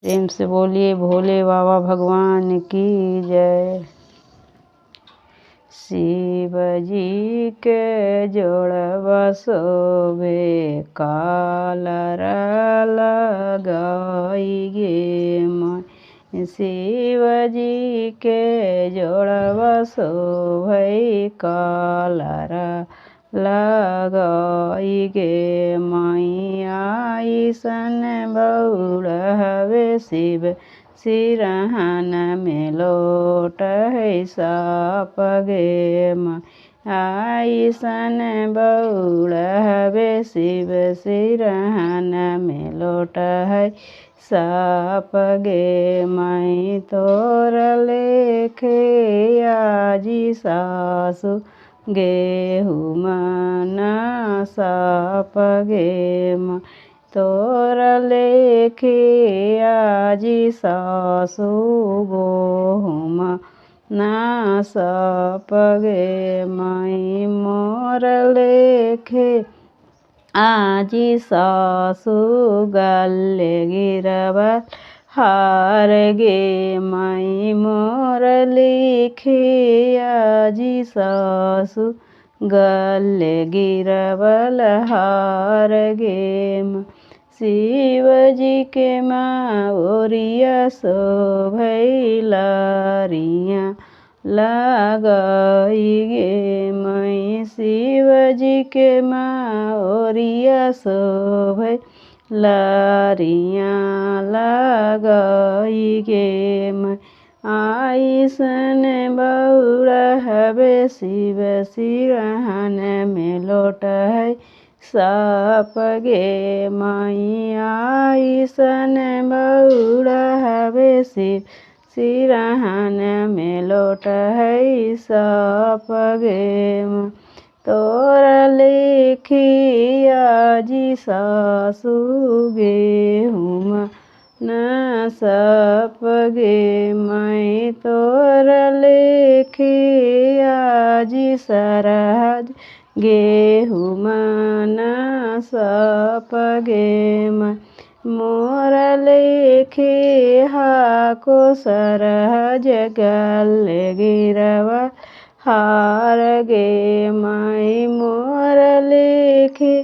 प्रेम से बोलिए भोले बाबा भगवान की जय। शिव जी के जोड़वा शोभे कालर लगाई गे माँ। शिव जी के जोड़वा शोभे कालर लगाई गे मैया। ईसन बउड़ हवे शिव सिरहन में लोट है साप गे माँ। ईसन बउड़ हवे शिव सिरहन में लोट है साप गे माँ। तोर लेखे आजी सासु गेहूँ मना साप गे माँ। तोर लेखे आजी सासु गेहूँ ना साप गे माँ। मोर लेखे आजी सासु गले गिरवा हार गे माँ। मोर लेखे आजी सासु गले गिरवल हार गे माँ। शिव जी के माओरिया शोभै लारियाँ लगाई गे माँ। शिव जी के माओरिया शोभै लारियाँ लगाई गे माँ। ईसन बउड़ हवे शिव सिरहन में लोट है साप गे माँ। ईसन बउड़ हवे शिव सिरहन में लोट है साप गे माँ। तोर लेखी आजी सासु गेहूँ ना साप गे माँ। तोर लेखे आजी सरहद गेहूँ मना साप गे माँ। मोर लेखे हाको सरहज गले गिरवा हार गे माँ। मोर लेखे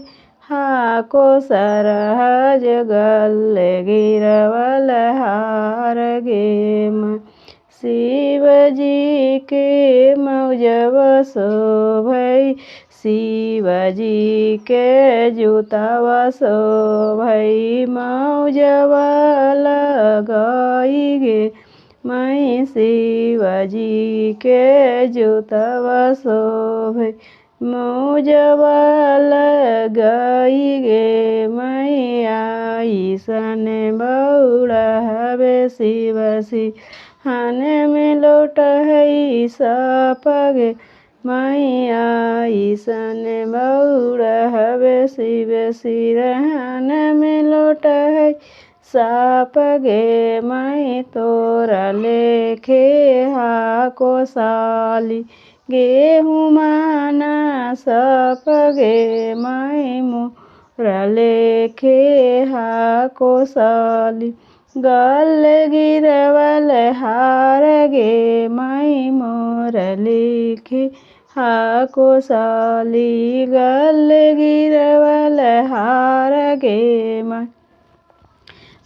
हाको सरहज गले गिरवल हार गे माँ। शिव जी के मौजवा शोभै शिव जी के जूतावा शोभै मौजवा लगाई गे माँ। शिव जी के जूतावा शोभै मौजवा लगाई गे माँ। ईसन बउड़ हवे शिव सिरहन में लोट है साप गे माँ। ईसन बउड़ हवे शिव सिरहन में लोट है साप गे माँ। तोरा लेखे हाको साली गेहूँ मना साप गे माँ। मोरा लेखे हाको साली गले गिरवल हार गे माँ। मोर लेखे हाको साली गले गिरवल हार गे माँ।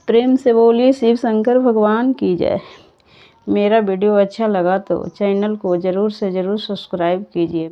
प्रेम से बोलिए शिव शंकर भगवान की जय। मेरा वीडियो अच्छा लगा तो चैनल को ज़रूर से ज़रूर सब्सक्राइब कीजिए।